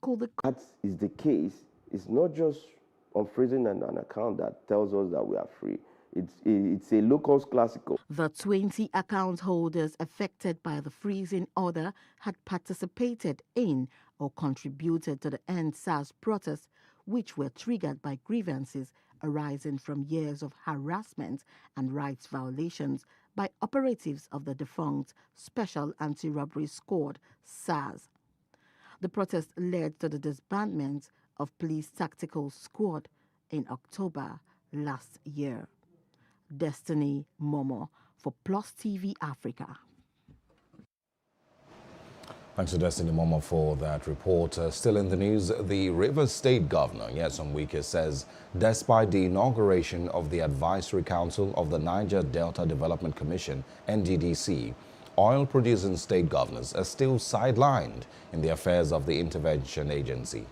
could the That is the case. It's not just unfreezing an account that tells us that we are free. It's a locus classical. The 20 account holders affected by the freezing order had participated in or contributed to the End SARS protests, which were triggered by grievances arising from years of harassment and rights violations by operatives of the defunct Special Anti-Robbery Squad, SARS. The protest led to the disbandment of Police Tactical Squad in October last year. Destiny Momo for Plus TV Africa. Thanks to Destiny Momo for that report. Still in the news, the Rivers State Governor, Nyesom Wike, says despite the inauguration of the Advisory Council of the Niger Delta Development Commission, NDDC, oil-producing state governors are still sidelined in the affairs of the intervention agency.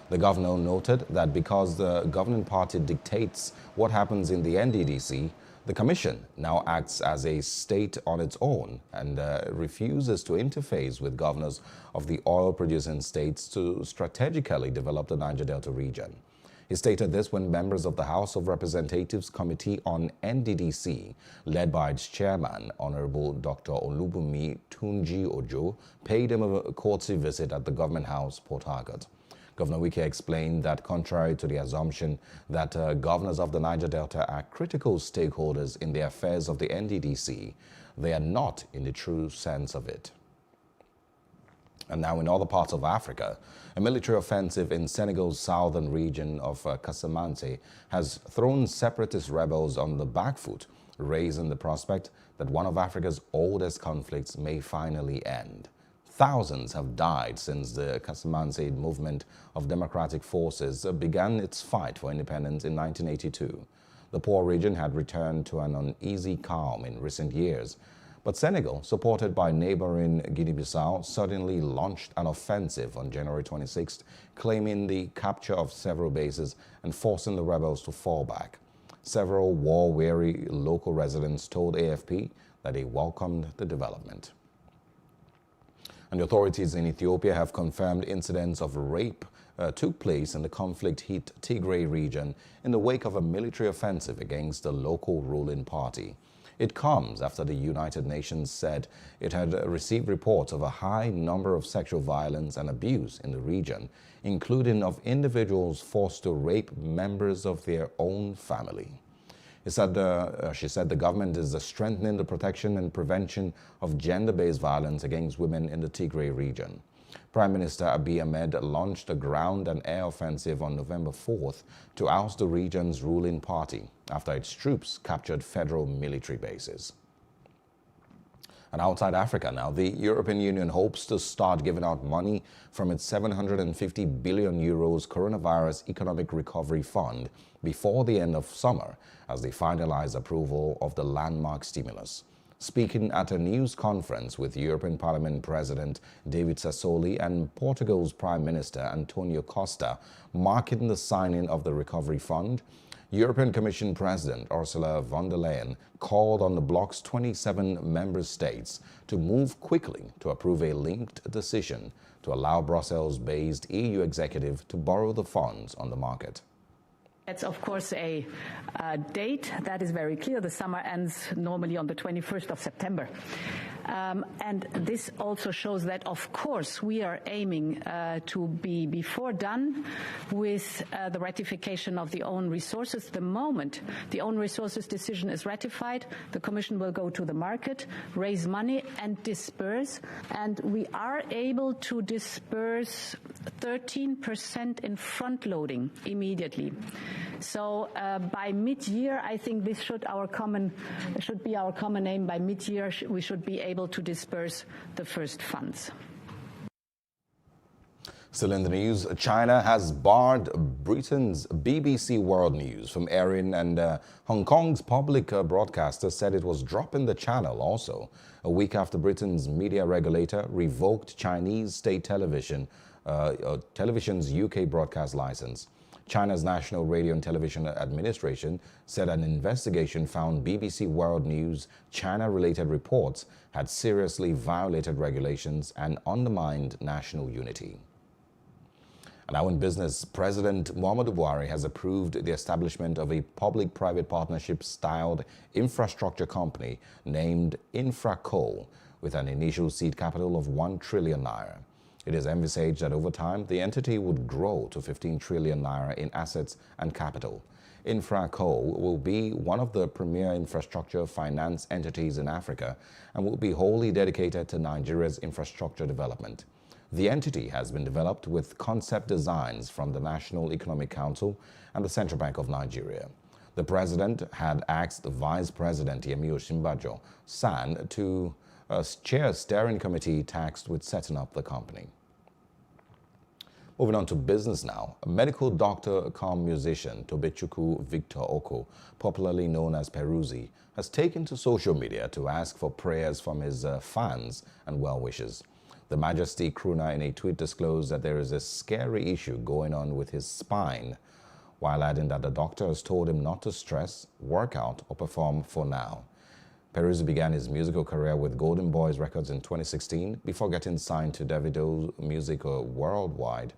The governor noted that because the governing party dictates what happens in the NDDC, the commission now acts as a state on its own and refuses to interface with governors of the oil-producing states to strategically develop the Niger Delta region. He stated this when members of the House of Representatives Committee on NDDC, led by its chairman, Honorable Dr. Olubunmi Tunji Ojo, paid him a courtesy visit at the Government House, Port Harcourt. Governor Wike explained that contrary to the assumption that governors of the Niger Delta are critical stakeholders in the affairs of the NDDC, they are not in the true sense of it. And now in other parts of Africa, a military offensive in Senegal's southern region of Casamance has thrown separatist rebels on the back foot, raising the prospect that one of Africa's oldest conflicts may finally end. Thousands have died since the Casamance movement of democratic forces began its fight for independence in 1982. The poor region had returned to an uneasy calm in recent years, but Senegal, supported by neighboring Guinea-Bissau, suddenly launched an offensive on January 26th, claiming the capture of several bases and forcing the rebels to fall back. Several war-weary local residents told AFP that they welcomed the development. And the authorities in Ethiopia have confirmed incidents of rape took place in the conflict-hit Tigray region in the wake of a military offensive against the local ruling party. It comes after the United Nations said it had received reports of a high number of sexual violence and abuse in the region, including of individuals forced to rape members of their own family. She said the government is strengthening the protection and prevention of gender-based violence against women in the Tigray region. Prime Minister Abiy Ahmed launched a ground and air offensive on November 4th to oust the region's ruling party after its troops captured federal military bases. And outside Africa now, the European Union hopes to start giving out money from its 750 billion euros Coronavirus Economic Recovery Fund before the end of summer as they finalize approval of the landmark stimulus. Speaking at a news conference with European Parliament President David Sassoli and Portugal's Prime Minister Antonio Costa, marking the signing of the Recovery Fund, European Commission President Ursula von der Leyen called on the bloc's 27 member states to move quickly to approve a linked decision to allow Brussels-based EU executive to borrow the funds on the market. It's, of course, a date that is very clear. The summer ends normally on the 21st of September. And this also shows that, of course, we are aiming to be before done with the ratification of the own resources. The moment the own resources decision is ratified, the Commission will go to the market, raise money and disperse. And we are able to disperse 13% in front loading immediately. So by mid-year, I think this should be our common aim. By mid-year, we should be able to disperse the first funds. Still in the news, China has barred Britain's BBC World News from airing, and Hong Kong's public broadcaster said it was dropping the channel also, a week after Britain's media regulator revoked Chinese state television's UK broadcast license. China's National Radio and Television Administration said an investigation found BBC World News China-related reports had seriously violated regulations and undermined national unity. And now in business, President Muhammadu Buhari has approved the establishment of a public-private partnership-styled infrastructure company named Infraco with an initial seed capital of 1 trillion naira. It is envisaged that over time, the entity would grow to 15 trillion naira in assets and capital. Infraco will be one of the premier infrastructure finance entities in Africa and will be wholly dedicated to Nigeria's infrastructure development. The entity has been developed with concept designs from the National Economic Council and the Central Bank of Nigeria. The president had asked Vice President Yemi Osinbajo SAN to chair a steering committee tasked with setting up the company. Moving on to business now, a medical doctor cum musician Tobechukwu Victor Oko, popularly known as Peruzzi, has taken to social media to ask for prayers from his fans and well-wishers. The Majesty crooner in a tweet disclosed that there is a scary issue going on with his spine, while adding that the doctor has told him not to stress, work out, or perform for now. Peruzzi began his musical career with Golden Boys Records in 2016 before getting signed to Davido Music Worldwide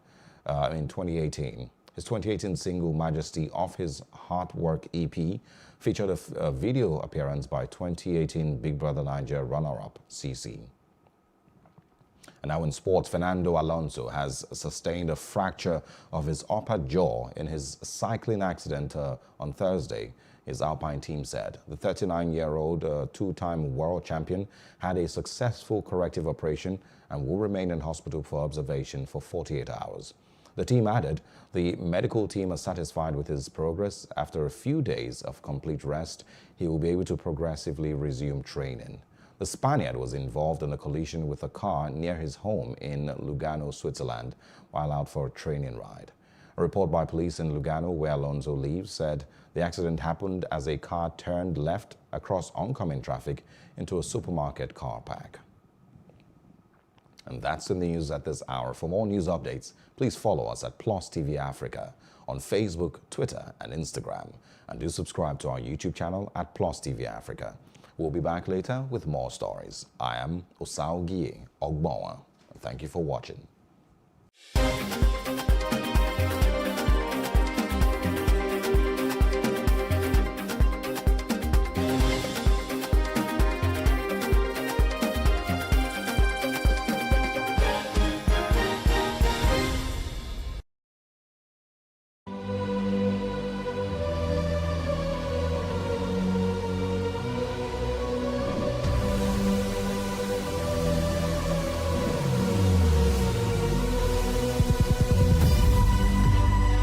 in 2018. His 2018 single Majesty off his Heartwork EP featured a video appearance by 2018 Big Brother Nigeria runner-up CC. And now in sports, Fernando Alonso has sustained a fracture of his upper jaw in his cycling accident on Thursday, his Alpine team said. The 39-year-old two-time world champion had a successful corrective operation and will remain in hospital for observation for 48 hours. The team added the medical team is satisfied with his progress. After a few days of complete rest, he will be able to progressively resume training. The Spaniard was involved in a collision with a car near his home in Lugano, Switzerland, while out for a training ride. A report by police in Lugano, where Alonso lives, said the accident happened as a car turned left across oncoming traffic into a supermarket car park. And that's the news at this hour. For more news updates, please follow us at Plus TV Africa on Facebook, Twitter, and Instagram. And do subscribe to our YouTube channel at Plus TV Africa. We'll be back later with more stories. I am Osaogie Ogbowa. Thank you for watching.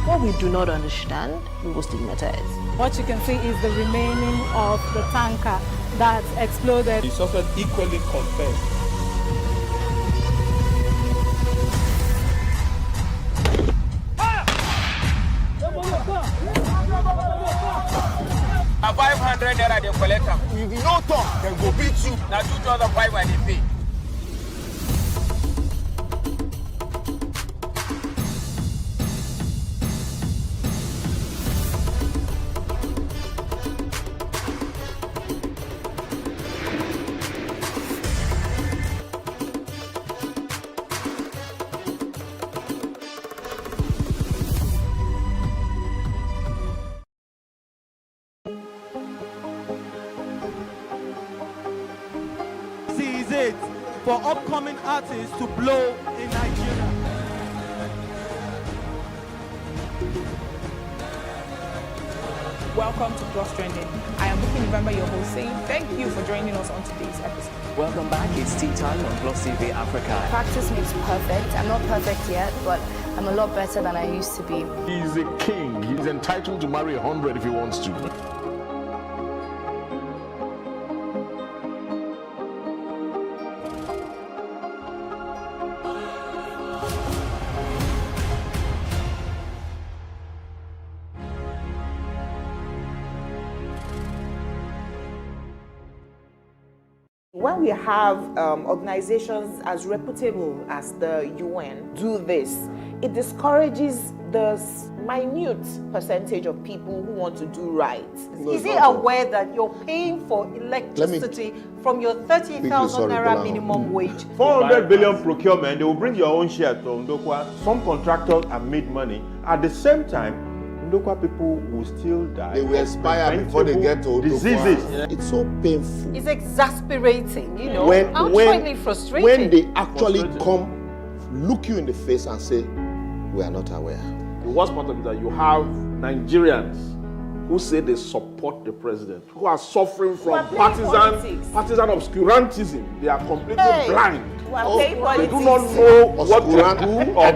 What we do not understand, we will stigmatize. What you can see is the remaining of the tanker that exploded. He suffered equally compared. A 500 naira they collect them. If you no talk, they go beat you. Now 2,500 they pay. Is it for upcoming artists to blow in Nigeria? Welcome to Plus Trending. I am Buki November, your host, saying thank you for joining us on today's episode. Welcome back. It's tea time on Plus TV Africa. Practice makes perfect. I'm not perfect yet, but I'm a lot better than I used to be. He's a king. He's entitled to marry 100 if he wants to. When we have organizations as reputable as the UN do this, it discourages the minute percentage of people who want to do right. Is he aware that you're paying for electricity from your 30,000 naira minimum wage? 400 billion procurement, they will bring your own share to Ndokwa. Some contractors have made money. At the same time, Ndokwa people will still die. They will expire before they get to diseases. Yeah. It's so painful. It's exasperating, you know. Outrightly frustrating. When they actually come, look you in the face and say, we are not aware. The worst part of it is that you have Nigerians who say they support the president, who are suffering from partisan obscurantism. They are completely blind. They do not know what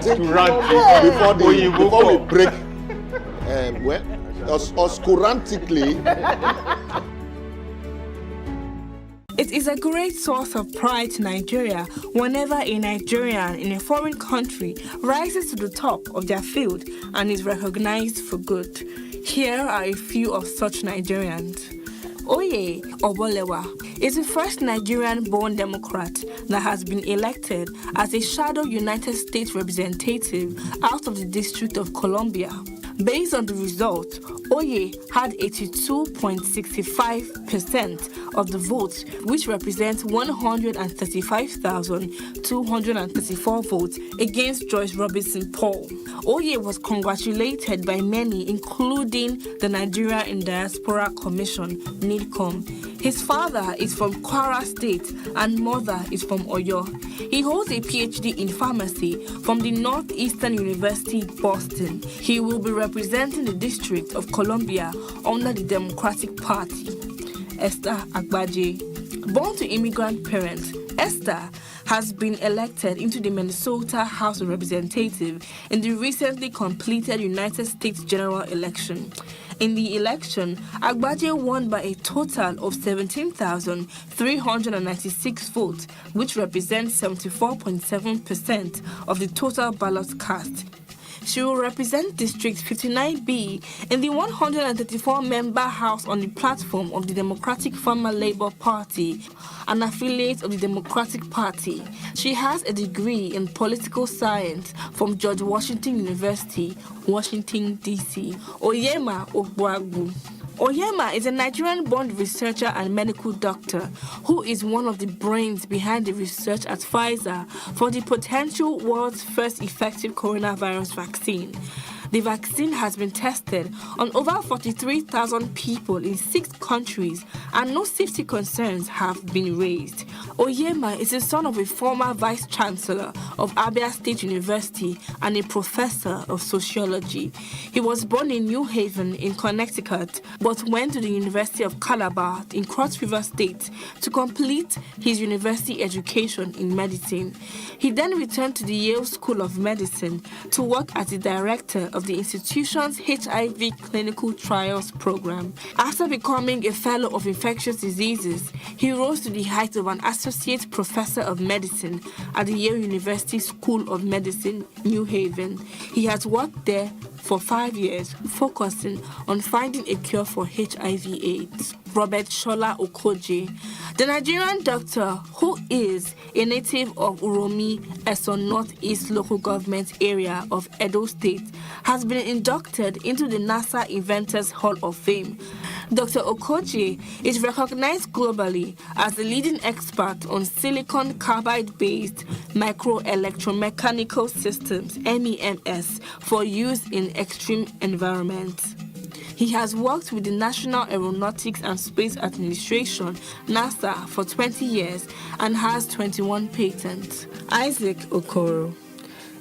to do obscurantism. Before we break, obscurantically. It is a great source of pride to Nigeria whenever a Nigerian in a foreign country rises to the top of their field and is recognized for good. Here are a few of such Nigerians. Oye Obolewa is the first Nigerian-born Democrat that has been elected as a shadow United States representative out of the District of Columbia. Based on the result, Oye had 82.65% of the votes, which represents 135,234 votes against Joyce Robinson Paul. Oye was congratulated by many, including the Nigeria in Diaspora Commission, NIDCOM. His father is from Kwara State and mother is from Oyo. He holds a PhD in pharmacy from the Northeastern University, Boston. He will be representing the District of Columbia under the Democratic Party. Esther Agbaje. Born to immigrant parents, Esther has been elected into the Minnesota House of Representatives in the recently completed United States general election. In the election, Agbaje won by a total of 17,396 votes, which represents 74.7% of the total ballots cast. She will represent District 59B in the 134-member House on the platform of the Democratic Farmer Labor Party, an affiliate of the Democratic Party. She has a degree in political science from George Washington University, Washington, D.C. Oyema Ogbuagwu. Oyema is a Nigerian-born researcher and medical doctor who is one of the brains behind the research at Pfizer for the potential world's first effective coronavirus vaccine. The vaccine has been tested on over 43,000 people in 6 countries and no safety concerns have been raised. Oyema is the son of a former vice-chancellor of Abia State University and a professor of sociology. He was born in New Haven in Connecticut but went to the University of Calabar in Cross River State to complete his university education in medicine. He then returned to the Yale School of Medicine to work as the director of the institution's HIV clinical trials program. After becoming a fellow of infectious diseases, he rose to the height of an associate professor of medicine at the Yale University School of Medicine, New Haven. He has worked there for 5 years, focusing on finding a cure for HIV/AIDS. Robert Shola Okoje, the Nigerian doctor who is a native of Uromi, Eson Northeast local government area of Edo State, has been inducted into the NASA Inventors Hall of Fame. Dr. Okoje is recognized globally as the leading expert on silicon carbide-based microelectromechanical systems, MEMS, for use in extreme environments. He has worked with the National Aeronautics and Space Administration, NASA, for 20 years and has 21 patents. Isaac Okoro.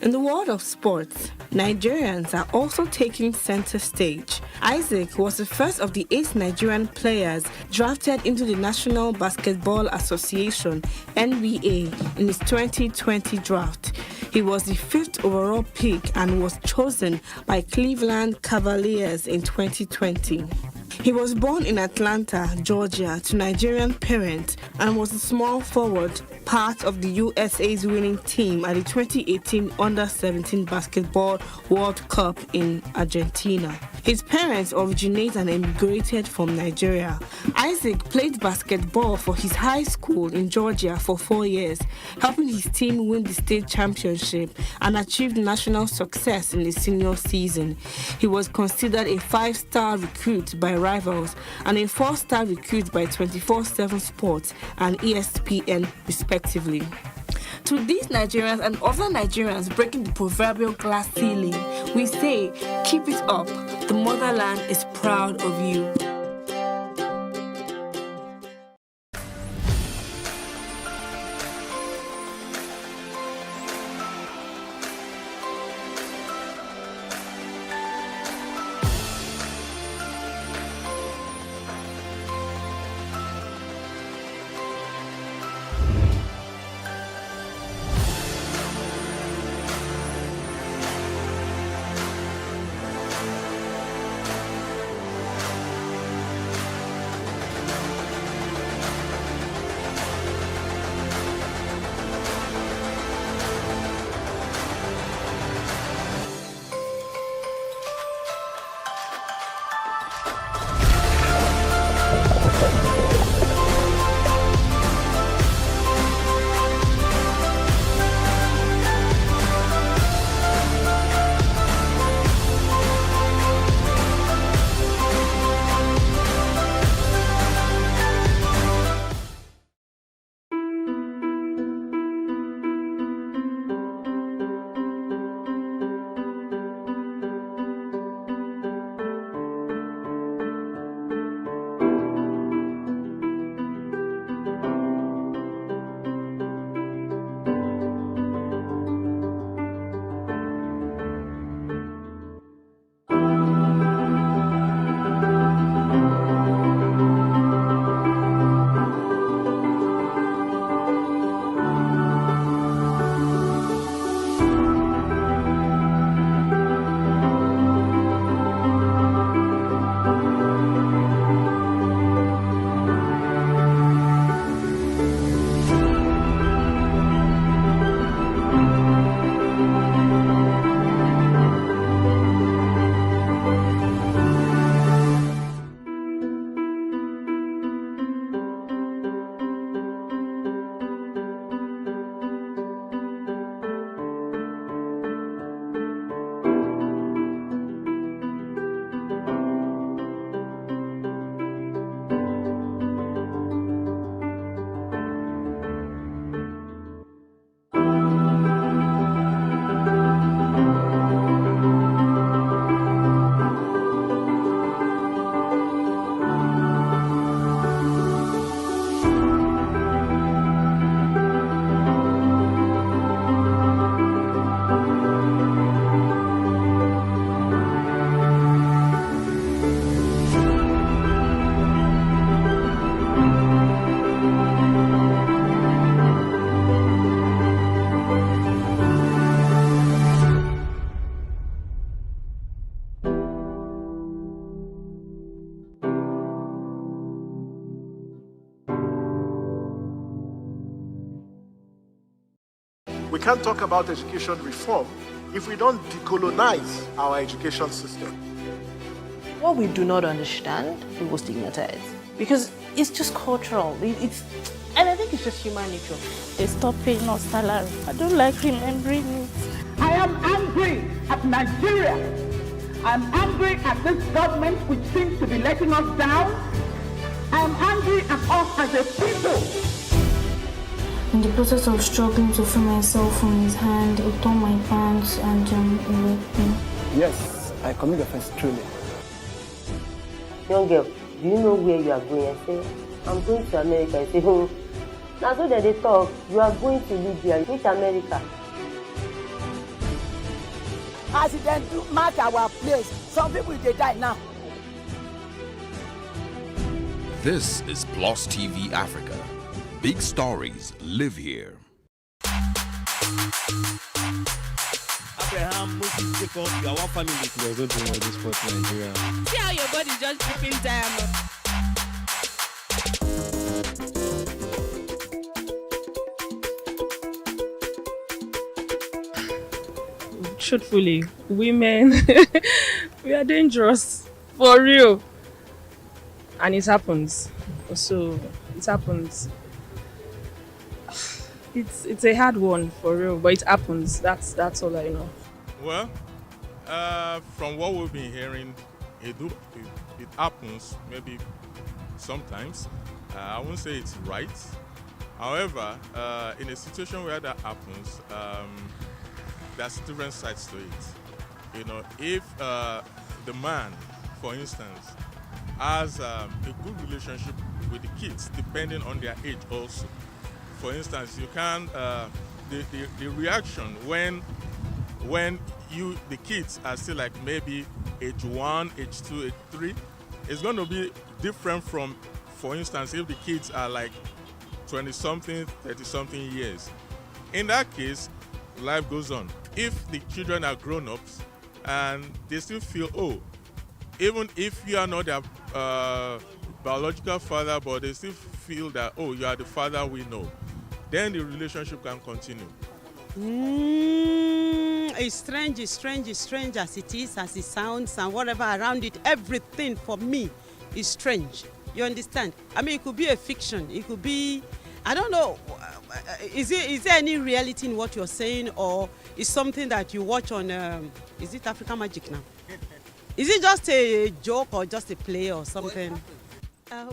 In the world of sports, Nigerians are also taking center stage. Isaac was the first of the 8 Nigerian players drafted into the National Basketball Association, NBA, in its 2020 draft. He was the 5th overall pick and was chosen by Cleveland Cavaliers in 2020. He was born in Atlanta, Georgia, to Nigerian parents and was a small forward, part of the USA's winning team at the 2018 Under-17 Basketball World Cup in Argentina. His parents originate and immigrated from Nigeria. Isaac played basketball for his high school in Georgia for 4 years, helping his team win the state championship and achieved national success in the senior season. He was considered a 5-star recruit by Rivals and a 4-star recruit by 24/7 Sports and ESPN, respectively. To these Nigerians and other Nigerians breaking the proverbial glass ceiling, we say, keep it up. The motherland is proud of you. We can't talk about education reform if we don't decolonize our education system. What we do not understand, we will stigmatize. Because it's just cultural. And I think it's just human nature. They stop paying us salary. I don't like remembering it. I am angry at Nigeria. I'm angry at this government which seems to be letting us down. I am angry at us as a people. In the process of struggling to free myself from his hand, he tore my pants and he raped me. Yes, I commit offense truly. Young girl, do you know where you are going? I say, I'm going to America. I say, oh. Now so that they talk, you are going to Libya. Which America? As it then do mark our place, some people they die now. This is Plus TV Africa. Big stories live here. Abraham, Moses, Jacob, you are one family. There's no doing all this sport in Nigeria. See how your body is just dripping diamond. truthfully, women, we are dangerous. For real. And it happens. So, it happens. It's a hard one, for real, but it happens. That's all I know. Well, from what we've been hearing, it happens maybe sometimes. I won't say it's right. However, in a situation where that happens, there's different sides to it. You know, if the man, for instance, has a good relationship with the kids, depending on their age also. For instance, you can the reaction when the kids are still like maybe age 1, age 2, age 3, is going to be different from, for instance, if the kids are like 20-something, 30-something years. In that case, life goes on. If the children are grown-ups and they still feel, oh, even if you are not their biological father, but they still feel that, oh, you are the father we know, then the relationship can continue. It's strange as it is, as it sounds, and whatever around it, everything for me is strange. You understand? I mean, it could be a fiction. It could be, I don't know, is there any reality in what you're saying, or is something that you watch on, is it African Magic now? Is it just a joke or just a play or something?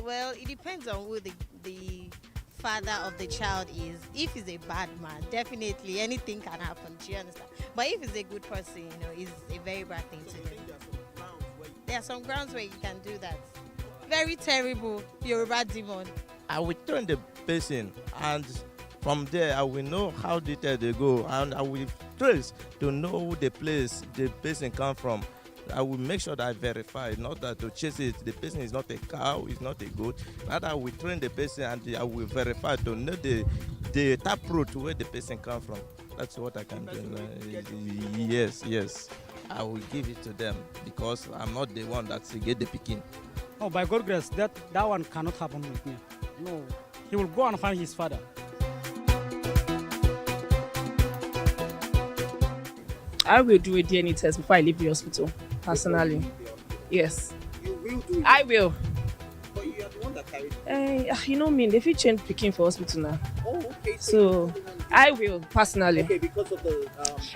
Well, it depends on who the father of the child is. If he's a bad man, definitely anything can happen. Do you understand? But if he's a good person, you know, it's a very bad thing to do. There are some grounds where you can do that. Very terrible Yoruba demon. I will turn the person, and from there I will know how detailed they go, and I will trace to know the place the person come from. I will make sure that I verify, not that to chase it. The person is not a cow, is not a goat. Rather, I will train the person and I will verify to know the taproot where the person come from. That's what I can do. Yes. I will give it to them because I'm not the one that get the picking. Oh, by God's grace, that one cannot happen with me. No, he will go and find his father. I will do a DNA test before I leave the hospital, personally. Yes. You will do it? I will. But you are the one that carried it. You know me, they fit change picking for hospital now. Oh, okay. So I will, personally. Okay, because of the...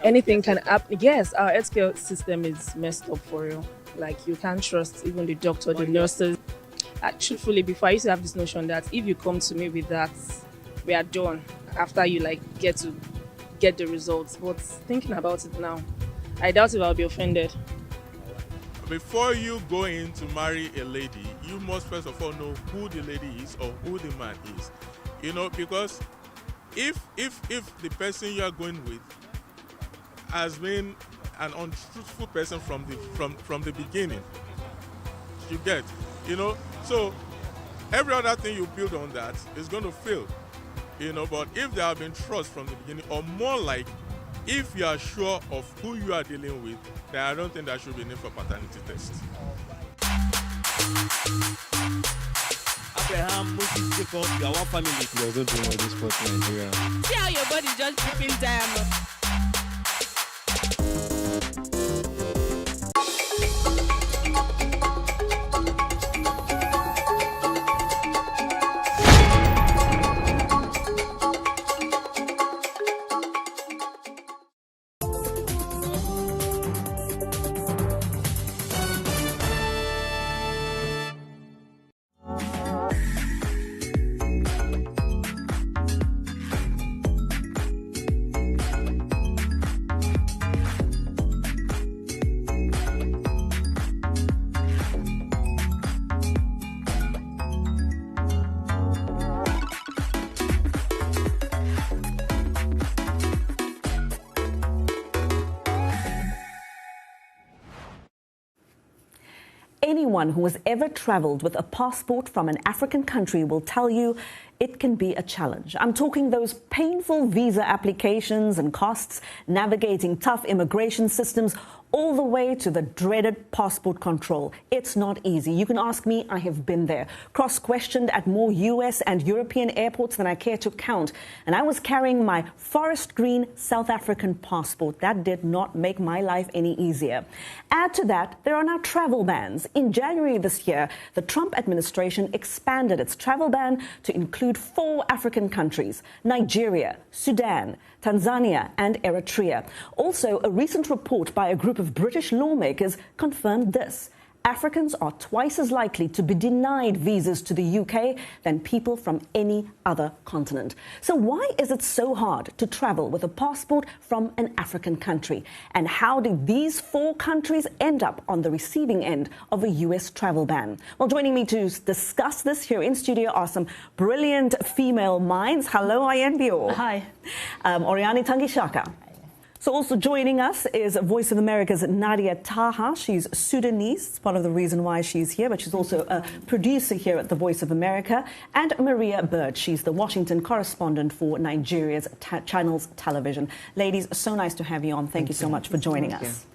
anything can happen. Yes, our healthcare system is messed up for real. Like, you can't trust even the doctor, the nurses. Truthfully, before I used to have this notion that if you come to me with that, we are done. After you get the results. But thinking about it now, I doubt if I'll be offended. Before you go in to marry a lady, you must first of all know who the lady is or who the man is. You know, because if the person you are going with has been an untruthful person from the beginning, you get, you know, so every other thing you build on that is going to fail. You know, but if there have been trust from the beginning, or more like, if you are sure of who you are dealing with, then I don't think there should be need for paternity test. Abraham, Moses, Jacob, you are one family. You are going to win this sport in Nigeria. See how your body just dripping diamond. Anyone who has ever traveled with a passport from an African country will tell you it can be a challenge. I'm talking those painful visa applications and costs, navigating tough immigration systems, all the way to the dreaded passport control. It's not easy. You can ask me, I have been there. Cross-questioned at more US and European airports than I care to count. And I was carrying my forest green South African passport. That did not make my life any easier. Add to that, there are now travel bans. In January this year, the Trump administration expanded its travel ban to include 4 African countries: Nigeria, Sudan, Tanzania and Eritrea. Also, a recent report by a group of British lawmakers confirmed this. Africans are twice as likely to be denied visas to the UK than people from any other continent. So why is it so hard to travel with a passport from an African country? And how did these 4 countries end up on the receiving end of a US travel ban? Well, joining me to discuss this here in studio are some brilliant female minds. Hello, Ayenbio. Hi. Oriani Tangishaka. So also joining us is Voice of America's Nadia Taha. She's Sudanese. It's part of the reason why she's here, but she's also a producer here at the Voice of America. And Maria Bird. She's the Washington correspondent for Nigeria's Channels Television. Ladies, so nice to have you on. Thank you so much for joining us.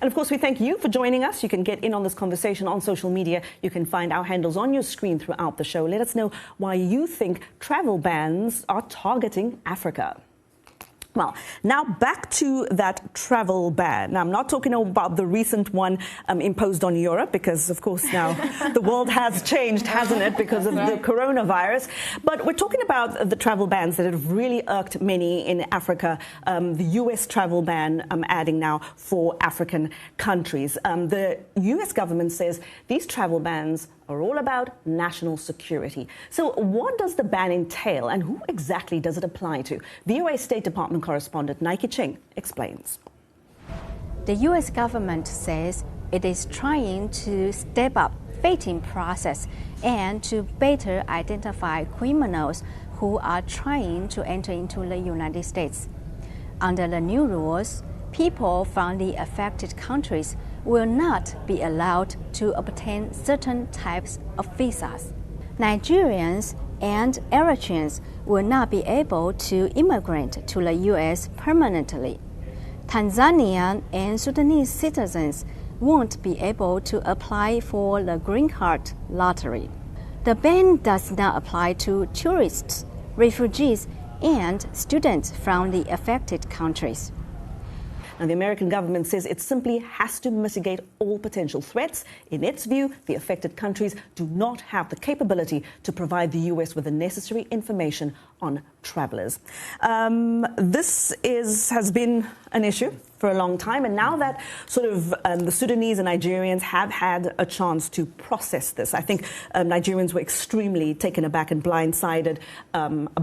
And of course, we thank you for joining us. You can get in on this conversation on social media. You can find our handles on your screen throughout the show. Let us know why you think travel bans are targeting Africa. Well, now back to that travel ban. Now, I'm not talking about the recent one imposed on Europe because, of course, now the world has changed, hasn't it, because of the coronavirus. But we're talking about the travel bans that have really irked many in Africa. The U.S. travel ban adding now 4 African countries. The U.S. government says these travel bans are all about national security. So what does the ban entail and who exactly does it apply to? VOA State Department correspondent Nike Ching explains. The U.S. government says it is trying to step up vetting process and to better identify criminals who are trying to enter into the United States. Under the new rules, people from the affected countries will not be allowed to obtain certain types of visas. Nigerians and Eritreans will not be able to immigrate to the U.S. permanently. Tanzanian and Sudanese citizens won't be able to apply for the green card lottery. The ban does not apply to tourists, refugees, and students from the affected countries. And the American government says it simply has to mitigate all potential threats. In its view, the affected countries do not have the capability to provide the U.S. with the necessary information on travelers. This has been an issue for a long time, and now that sort of the Sudanese and Nigerians have had a chance to process this, I think Nigerians were extremely taken aback and blindsided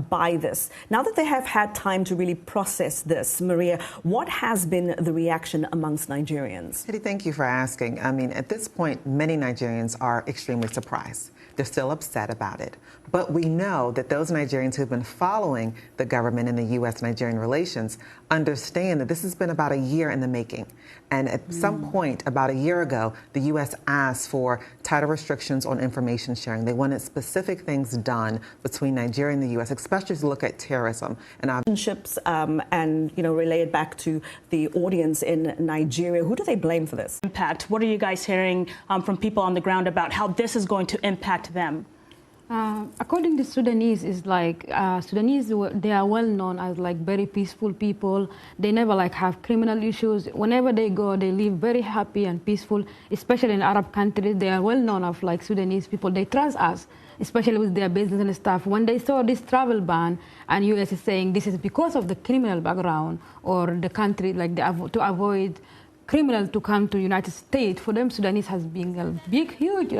by this. Now that they have had time to really process this, Maria, what has been the reaction amongst Nigerians? Hetty, thank you for asking. I mean, at this point, many Nigerians are extremely surprised. They're still upset about it. But we know that those Nigerians who've been following the government in the U.S.-Nigerian relations understand that this has been about a year in the making. And at some point, about a year ago, the U.S. asked for tighter restrictions on information sharing. They wanted specific things done between Nigeria and the U.S., especially to look at terrorism. And relationships and, relay it back to the audience in Nigeria. Who do they blame for this? Impact. What are you guys hearing from people on the ground about how this is going to impact them? According to Sudanese, is like Sudanese, they are well known as like very peaceful people. They never like have criminal issues. Whenever they go, they live very happy and peaceful. Especially in Arab countries, they are well known of like Sudanese people. They trust us, especially with their business and stuff. When they saw this travel ban, and U.S. is saying this is because of the criminal background or the country, like to avoid criminals to come to United States. For them, Sudanese has been a big, huge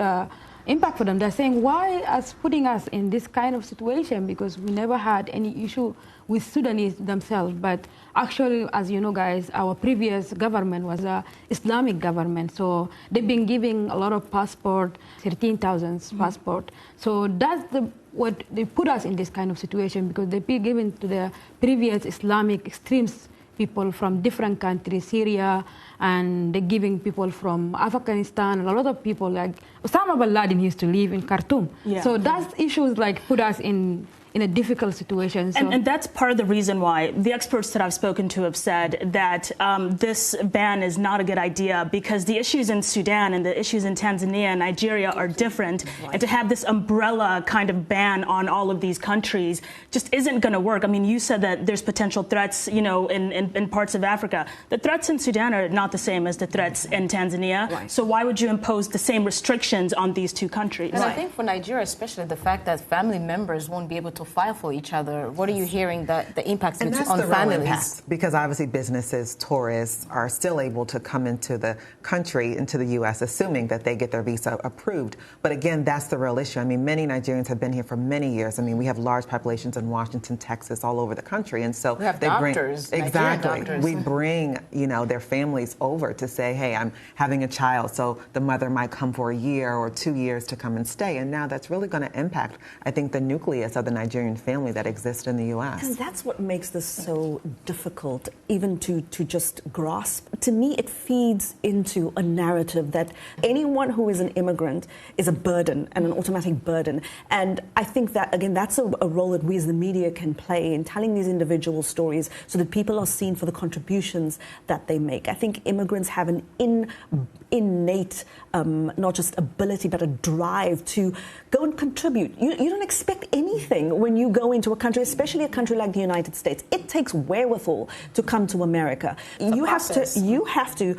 impact for them. They're saying, why us putting us in this kind of situation? Because we never had any issue with Sudanese themselves. But actually, as you know, guys, our previous government was an Islamic government. So they've been giving a lot of passport, 13,000 passport. So that's what they put us in this kind of situation, because they've been given to the previous Islamic extremist people from different countries, Syria, and they're giving people from Afghanistan, and a lot of people, like Osama bin Laden used to live in Khartoum. Yeah. So that issues like put us in a difficult situation. So. And that's part of the reason why the experts that I've spoken to have said that this ban is not a good idea, because the issues in Sudan and the issues in Tanzania and Nigeria are different. Right. And to have this umbrella kind of ban on all of these countries just isn't going to work. I mean, you said that there's potential threats, you know, in parts of Africa. The threats in Sudan are not the same as the threats in Tanzania. Right. So why would you impose the same restrictions on these two countries? And I think for Nigeria, especially the fact that family members won't be able to file for each other. What are you hearing that the impacts on families? Impact, because obviously businesses, tourists are still able to come into the country, into the U.S., assuming that they get their visa approved. But again, that's the real issue. I mean, many Nigerians have been here for many years. I mean, we have large populations in Washington, Texas, all over the country, and so we have they doctors, bring exactly. Doctors. We bring, you know, their families over to say, hey, I'm having a child, so the mother might come for a year or 2 years to come and stay, and now that's really going to impact, I think, the nucleus of the Nigerian family that exist in the U.S. And that's what makes this so difficult, even to just grasp. To me, it feeds into a narrative that anyone who is an immigrant is a burden and an automatic burden. And I think that, again, that's a role that we as the media can play in telling these individual stories so that people are seen for the contributions that they make. I think immigrants have an innate, not just ability, but a drive to go and contribute. You don't expect anything when you go into a country, especially a country like the United States. It takes wherewithal to come to America. You have to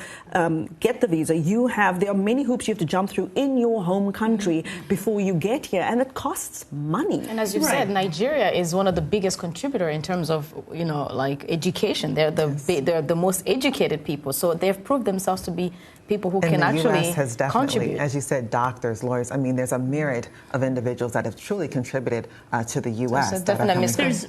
get the visa. There are many hoops you have to jump through in your home country before you get here, and it costs money. And as you said, Nigeria is one of the biggest contributor in terms of, you know, like education. They're the most educated people, so they've proved themselves to be people who can actually contribute. The U.S. has definitely, contribute. as you said, doctors, lawyers. I mean, there's a myriad of individuals that have truly contributed to the U.S. So definitely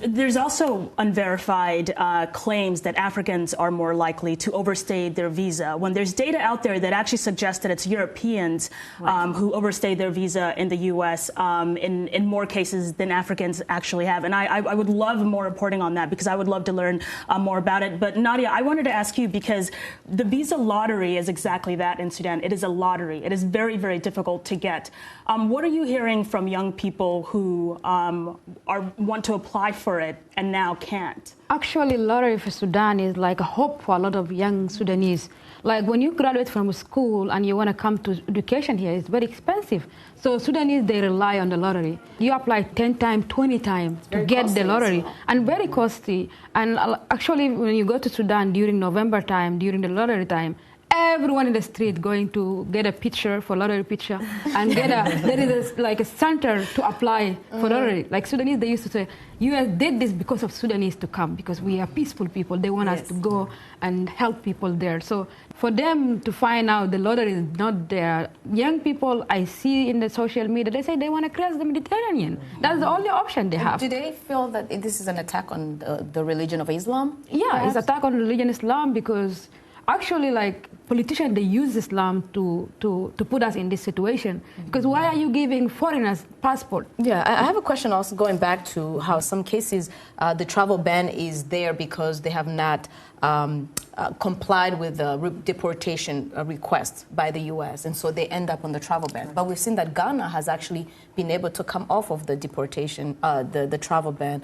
there's also unverified claims that Africans are more likely to overstay their visa, when there's data out there that actually suggests that it's Europeans who overstay their visa in the U.S. In more cases than Africans actually have. And I would love more reporting on that, because I would love to learn more about it. But Nadia, I wanted to ask you, because the visa lottery is exactly that in Sudan. It is a lottery. It is very, very difficult to get. What are you hearing from young people who want to apply for it and now can't? Actually, lottery for Sudan is like a hope for a lot of young Sudanese. Like when you graduate from school and you want to come to education here, it's very expensive. So Sudanese, they rely on the lottery. You apply 10 times, 20 times to get the lottery, and very costly. And actually, when you go to Sudan during November time, during the lottery time, everyone in the street going to get a picture for lottery picture and there is like a center to apply for lottery. Like Sudanese, they used to say, U.S. did this because of Sudanese to come, because we are peaceful people. They want us to go and help people there. So for them to find out the lottery is not there, young people I see in the social media, they say they want to cross the Mediterranean. That's the only option they have. Do they feel that this is an attack on the religion of Islam? Yeah, it's attack on religion Islam, because actually, like, politicians, they use Islam to put us in this situation. Because why are you giving foreigners passport? Yeah, I have a question also going back to how some cases the travel ban is there because they have not complied with the deportation request by the U.S., and so they end up on the travel ban. But we've seen that Ghana has actually been able to come off of the deportation, the travel ban.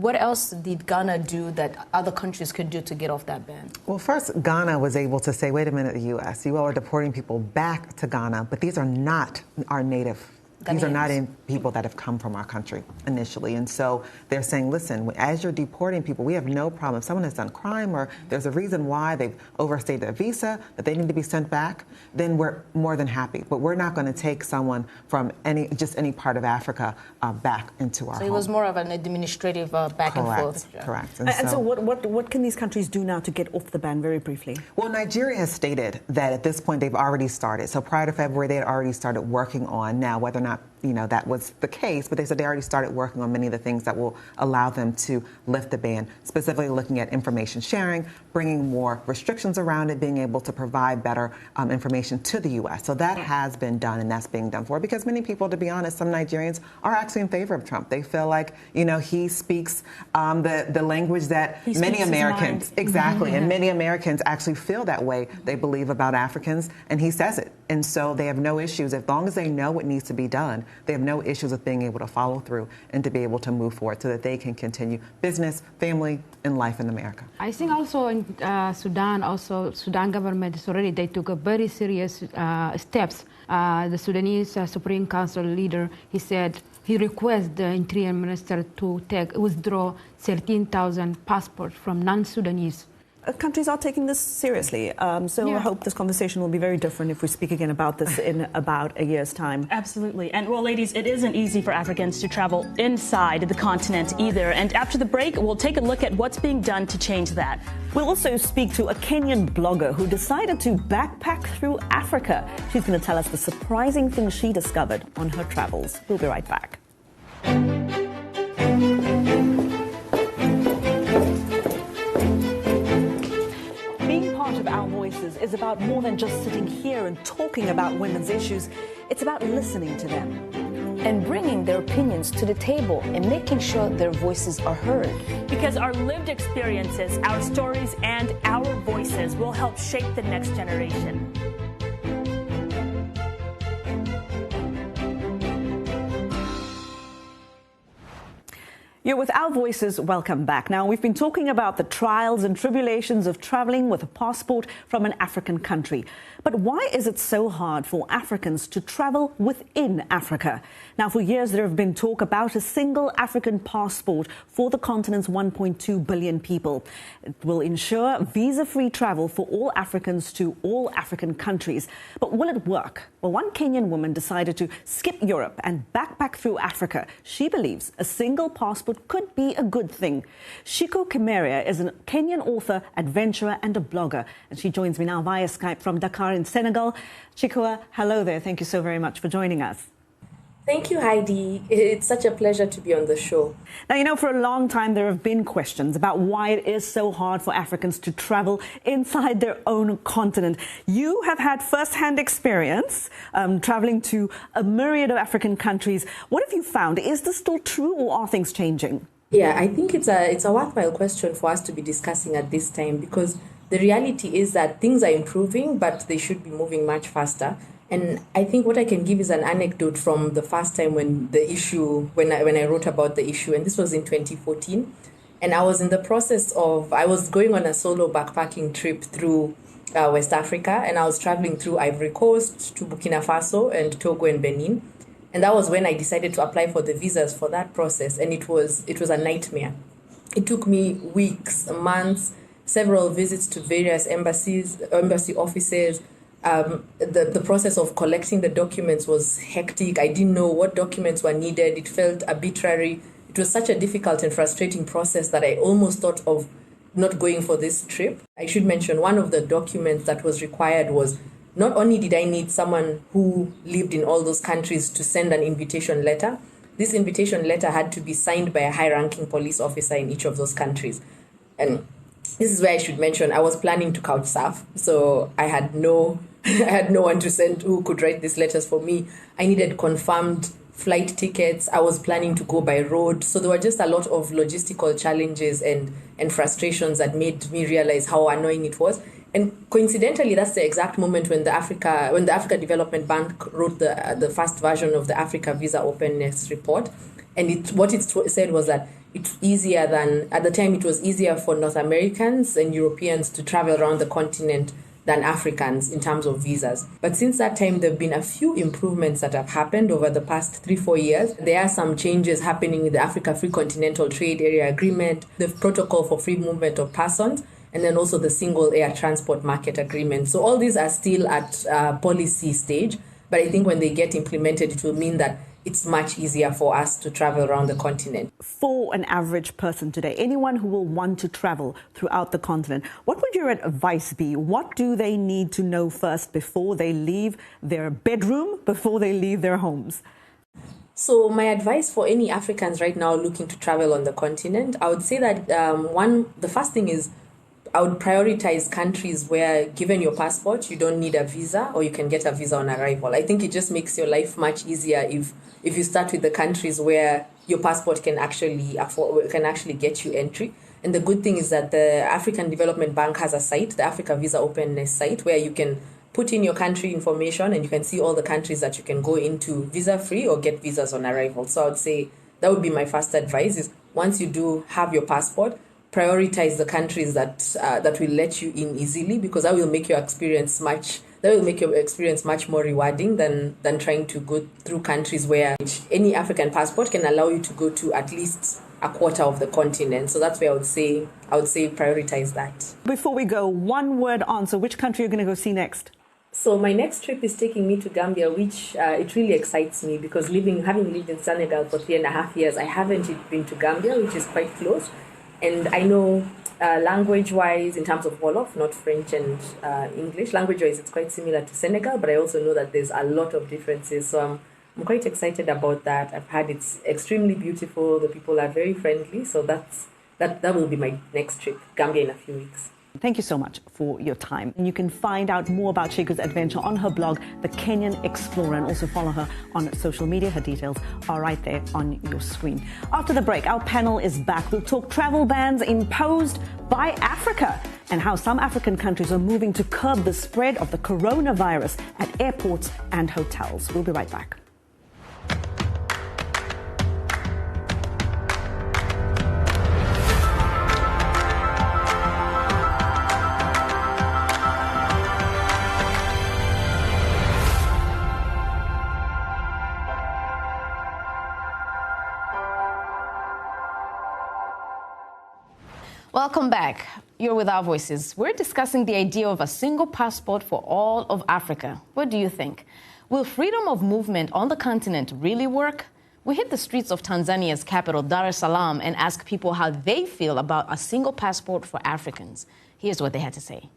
What else did Ghana do that other countries could do to get off that ban? Well, first, Ghana was able to say, wait a minute, the U.S., you all are deporting people back to Ghana, but these are not our native. These are not people that have come from our country initially. And so they're saying, listen, as you're deporting people, we have no problem. If someone has done crime or there's a reason why they've overstayed their visa, that they need to be sent back, then we're more than happy. But we're not going to take someone from any part of Africa back into our home. So it was more of an administrative back and forth. Correct. And so what can these countries do now to get off the ban, very briefly? Well, Nigeria has stated that at this point they've already started. So prior to February, they had already started working on now whether or not that was the case, but they said they already started working on many of the things that will allow them to lift the ban, specifically looking at information sharing, bringing more restrictions around it, being able to provide better information to the U.S. So that has been done, and that's being done for, because many people, to be honest, some Nigerians are actually in favor of Trump. They feel like, he speaks the language that many Americans, exactly, and many Americans actually feel that way. They believe about Africans, and he says it. And so they have no issues. As long as they know what needs to be done, they have no issues with being able to follow through and to be able to move forward so that they can continue business, family, and life in America. I think also in Sudan government is already, they took a very serious steps. The Sudanese Supreme Council leader, he said, he requested the Interior Minister to withdraw 13,000 passports from non-Sudanese. Countries are taking this seriously. I hope this conversation will be very different if we speak again about this in about a year's time. Absolutely. And well, ladies, it isn't easy for Africans to travel inside the continent either. And after the break, we'll take a look at what's being done to change that. We'll also speak to a Kenyan blogger who decided to backpack through Africa. She's going to tell us the surprising things she discovered on her travels. We'll be right back. Our Voices is about more than just sitting here and talking about women's issues. It's about listening to them and bringing their opinions to the table and making sure their voices are heard. Because our lived experiences, our stories, and our voices will help shape the next generation. You're with Our Voices. Welcome back. Now, we've been talking about the trials and tribulations of traveling with a passport from an African country. But why is it so hard for Africans to travel within Africa? Now, for years, there have been talk about a single African passport for the continent's 1.2 billion people. It will ensure visa-free travel for all Africans to all African countries. But will it work? Well, one Kenyan woman decided to skip Europe and backpack through Africa. She believes a single passport could be a good thing. Shiko Kimeria is a Kenyan author, adventurer, and a blogger. And she joins me now via Skype from Dakar in Senegal. Shiko, hello there. Thank you so very much for joining us. Thank you, Heidi. It's such a pleasure to be on the show. Now, for a long time, there have been questions about why it is so hard for Africans to travel inside their own continent. You have had first-hand experience traveling to a myriad of African countries. What have you found? Is this still true, or are things changing? Yeah, I think it's a worthwhile question for us to be discussing at this time, because the reality is that things are improving, but they should be moving much faster. And I think what I can give is an anecdote from the first time when I wrote about the issue, and this was in 2014. And I was in the process I was going on a solo backpacking trip through West Africa, and I was traveling through Ivory Coast to Burkina Faso and Togo and Benin. And that was when I decided to apply for the visas for that process, and it was a nightmare. It took me weeks, months, several visits to various embassy offices. The process of collecting the documents was hectic. I didn't know what documents were needed. It felt arbitrary. It was such a difficult and frustrating process that I almost thought of not going for this trip. I should mention one of the documents that was required was not only did I need someone who lived in all those countries to send an invitation letter, this invitation letter had to be signed by a high-ranking police officer in each of those countries. And this is where I should mention I was planning to couch surf, so I had no one to send who could write these letters for me. I needed confirmed flight tickets. I was planning to go by road. So there were just a lot of logistical challenges and frustrations that made me realize how annoying it was. And coincidentally, that's the exact moment when the Africa Development Bank wrote the first version of the Africa Visa Openness Report. And what it said was that it's easier at the time, it was easier for North Americans and Europeans to travel around the continent than Africans in terms of visas. But since that time, there have been a few improvements that have happened over the past 3-4 years. There are some changes happening with the Africa Free Continental Trade Area Agreement, the Protocol for Free Movement of Persons, and then also the Single Air Transport Market Agreement. So all these are still at policy stage, but I think when they get implemented, it will mean that it's much easier for us to travel around the continent. For an average person today, anyone who will want to travel throughout the continent, what would your advice be? What do they need to know first before they leave their bedroom, before they leave their homes? So my advice for any Africans right now looking to travel on the continent, I would say that the first thing is I would prioritize countries where, given your passport, you don't need a visa or you can get a visa on arrival. I think it just makes your life much easier if you start with the countries where your passport can actually get you entry. And the good thing is that the African Development Bank has a site, the Africa Visa Openness site, where you can put in your country information and you can see all the countries that you can go into visa-free or get visas on arrival. So I would say that would be my first advice is once you do have your passport, prioritize the countries that will let you in easily, because that will make your experience much more rewarding than trying to go through countries where any African passport can allow you to go to at least a quarter of the continent. So that's where I would say prioritize that. Before we go, one word answer, which country are you going to go see next? So my next trip is taking me to Gambia, which it really excites me because having lived in Senegal for 3.5 years, I haven't been to Gambia, which is quite close. And I know language-wise, in terms of Wolof, not French and English, language-wise it's quite similar to Senegal, but I also know that there's a lot of differences. So I'm quite excited about that. I've heard it's extremely beautiful. The people are very friendly. So that will be my next trip, Gambia, in a few weeks. Thank you so much for your time. And you can find out more about Shiku's adventure on her blog, The Kenyan Explorer, and also follow her on social media. Her details are right there on your screen. After the break, our panel is back. We'll talk travel bans imposed by Africa and how some African countries are moving to curb the spread of the coronavirus at airports and hotels. We'll be right back. Welcome back. You're with Our Voices. We're discussing the idea of a single passport for all of Africa. What do you think? Will freedom of movement on the continent really work? We hit the streets of Tanzania's capital, Dar es Salaam, and ask people how they feel about a single passport for Africans. Here's what they had to say.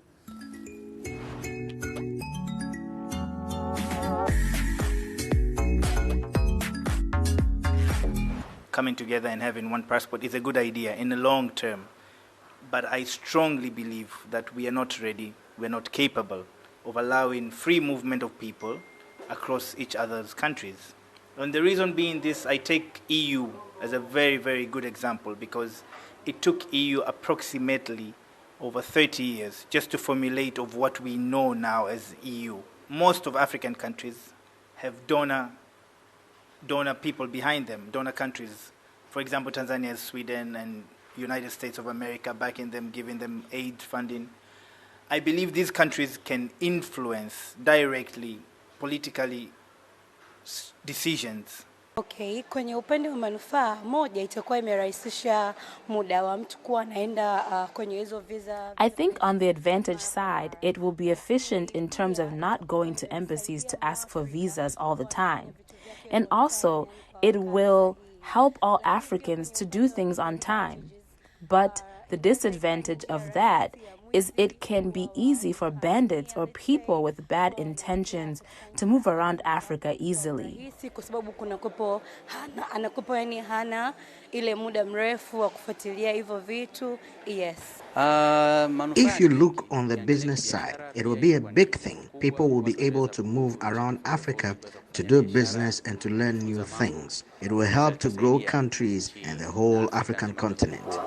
Coming together and having one passport is a good idea in the long term. But I strongly believe that we are not ready, we're not capable of allowing free movement of people across each other's countries. And the reason being this, I take EU as a very, very good example because it took EU approximately over 30 years just to formulate of what we know now as EU. Most of African countries have donor people behind them, donor countries. For example, Tanzania, Sweden, and United States of America backing them, giving them aid funding. I believe these countries can influence directly, politically, decisions. Okay, kwenye upande wa manufaa moja itakuwa imerahisisha muda wa mtu kuwa anaenda kwenye hizo visa. I think on the advantage side, it will be efficient in terms of not going to embassies to ask for visas all the time. And also, it will help all Africans to do things on time. But the disadvantage of that is it can be easy for bandits or people with bad intentions to move around Africa easily. If you look on the business side, it will be a big thing. People will be able to move around Africa to do business and to learn new things. It will help to grow countries and the whole African continent.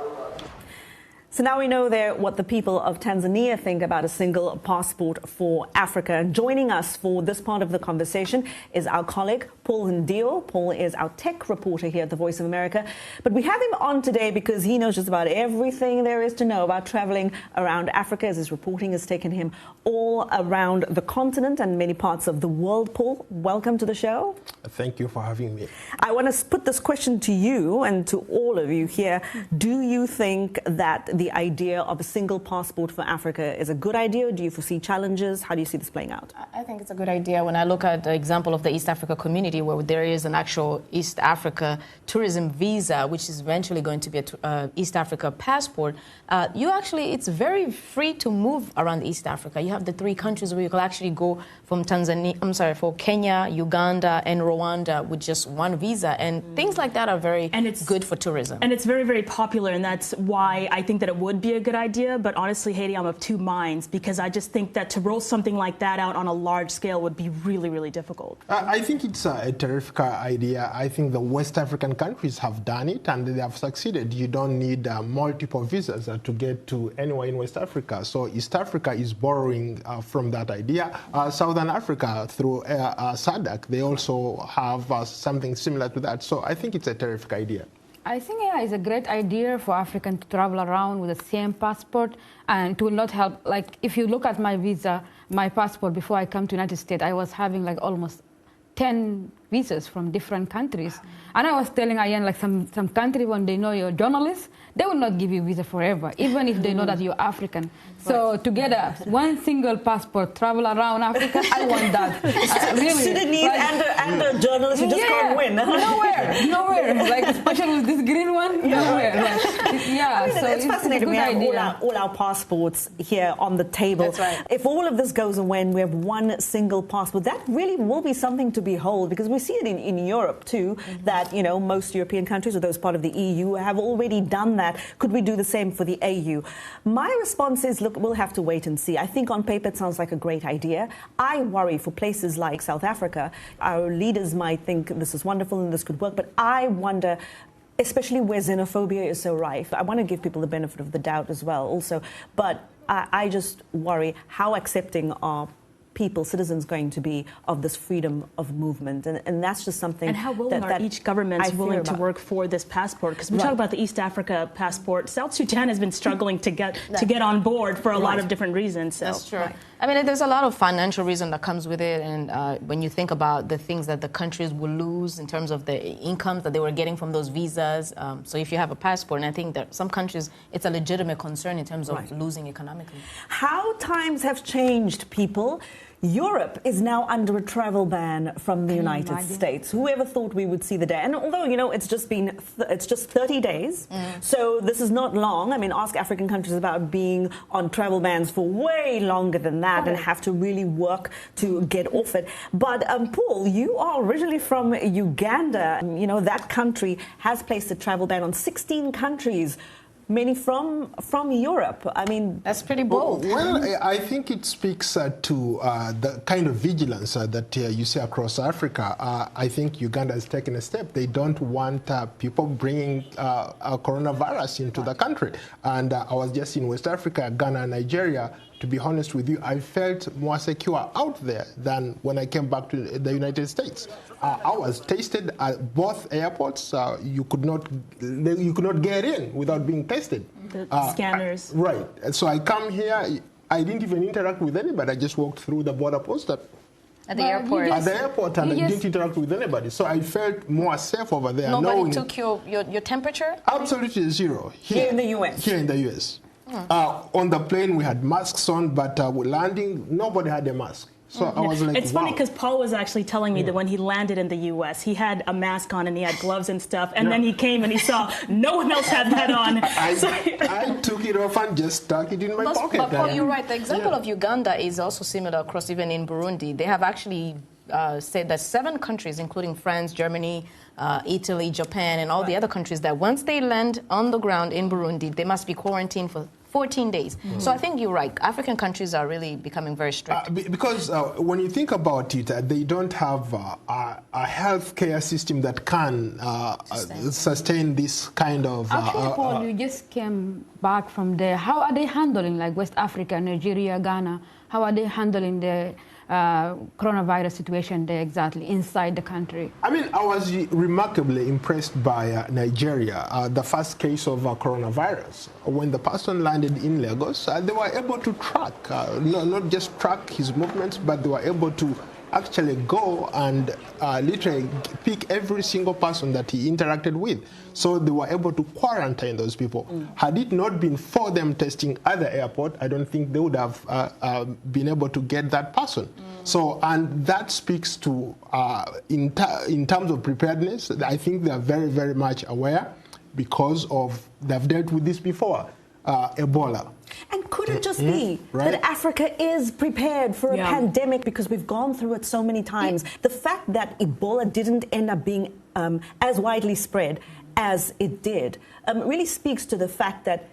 So now we know there what the people of Tanzania think about a single passport for Africa. And joining us for this part of the conversation is our colleague, Paul Ndio. Paul is our tech reporter here at the Voice of America. But we have him on today because he knows just about everything there is to know about traveling around Africa, as his reporting has taken him all around the continent and many parts of the world. Paul, welcome to the show. Thank you for having me. I want to put this question to you and to all of you here. Do you think that the idea of a single passport for Africa is a good idea? Do you foresee challenges? How do you see this playing out? I think it's a good idea. When I look at the example of the East Africa community, where there is an actual East Africa tourism visa, which is eventually going to be an East Africa passport, it's very free to move around East Africa. You have the 3 countries where you can actually go from for Kenya, Uganda, and Rwanda with just one visa. And things like that are very good for tourism. And it's very, very popular, and that's why I think that it would be a good idea. But honestly, Haiti, I'm of two minds, because I just think that to roll something like that out on a large scale would be really, really difficult. I think it's a terrific idea. I think the West African countries have done it, and they have succeeded. You don't need multiple visas to get to anywhere in West Africa. So East Africa is borrowing from that idea. Southern Africa, through SADC, they also have something similar to that. So I think it's a terrific idea. I think, it's a great idea for Africans to travel around with the same passport, and it will not help. Like, if you look at my visa, my passport, before I come to United States, I was having like almost 10 visas from different countries. And I was telling Ayan, like some country, when they know you're a journalist, they will not give you a visa forever, even if they know that you're African. So to get one single passport, travel around Africa, I want that. Really. Sudanese and a journalist, you just can't win. Nowhere. Like, especially with this green one, nowhere. So it's fascinating. We have all our passports here on the table. That's right. If all of this goes away and we have one single passport, that really will be something to behold, because we see it in Europe too, that, most European countries, or those part of the EU, have already done that. Could we do the same for the AU? My response is, look, we'll have to wait and see. I think on paper it sounds like a great idea. I worry for places like South Africa. Our leaders might think this is wonderful and this could work, but I wonder, especially where xenophobia is so rife. I want to give people the benefit of the doubt as well also, but I just worry how accepting are citizens going to be of this freedom of movement, and that's just something. And how willing are each government willing to work for this passport? Because we talk about the East Africa passport. South Sudan has been struggling to get on board for a lot of different reasons. So. That's true. I mean, there's a lot of financial reason that comes with it, and when you think about the things that the countries will lose in terms of the incomes that they were getting from those visas, so if you have a passport, and I think that some countries, it's a legitimate concern in terms of losing economically. How times have changed, people. Europe is now under a travel ban from the United States. Whoever thought we would see the day? And although, it's just 30 days, so this is not long. I mean, ask African countries about being on travel bans for way longer than that and have to really work to get off it. But Paul, you are originally from Uganda. That country has placed a travel ban on 16 countries. Many from Europe. I mean, that's pretty bold. Well, I think it speaks to the kind of vigilance that you see across Africa. I think Uganda has taken a step. They don't want people bringing coronavirus into the country. And I was just in West Africa, Ghana, Nigeria. To be honest with you, I felt more secure out there than when I came back to the United States. I was tested at both airports. You could not get in without being tested. The scanners. Right. So I come here. I didn't even interact with anybody. I just walked through the border post at the airport. At the airport, and I didn't interact with anybody. So I felt more safe over there. Nobody took your temperature? Absolutely zero. Here in the U.S.? Here in the U.S. On the plane, we had masks on, but landing, nobody had a mask. So I was like, it's funny because Paul was actually telling me that when he landed in the U.S., he had a mask on and he had gloves and stuff, and then he came and he saw no one else had that on. I took it off and just stuck it in my pocket. But Paul, you're right. The example of Uganda is also similar across even in Burundi. They have actually said that 7 countries, including France, Germany, Italy, Japan, and all the other countries, that once they land on the ground in Burundi, they must be quarantined for 14 days. So I think you're right. African countries are really becoming very strict. Because when you think about it, they don't have a health care system that can sustain this kind of... Actually, Paul, you just came back from there. How are they handling, like West Africa, Nigeria, Ghana? How are they handling the coronavirus situation there exactly inside the country? I mean, I was remarkably impressed by Nigeria, the first case of coronavirus. When the person landed in Lagos, they were able to track, not just track his movements, but they were able to actually go and literally pick every single person that he interacted with. So they were able to quarantine those people. Had it not been for them testing at the airport, I don't think they would have been able to get that person. So, and that speaks to, in terms of preparedness, I think they are very, very much aware because of they've dealt with this before, Ebola. And could it just be that Africa is prepared for a pandemic because we've gone through it so many times? The fact that Ebola didn't end up being as widely spread as it did really speaks to the fact that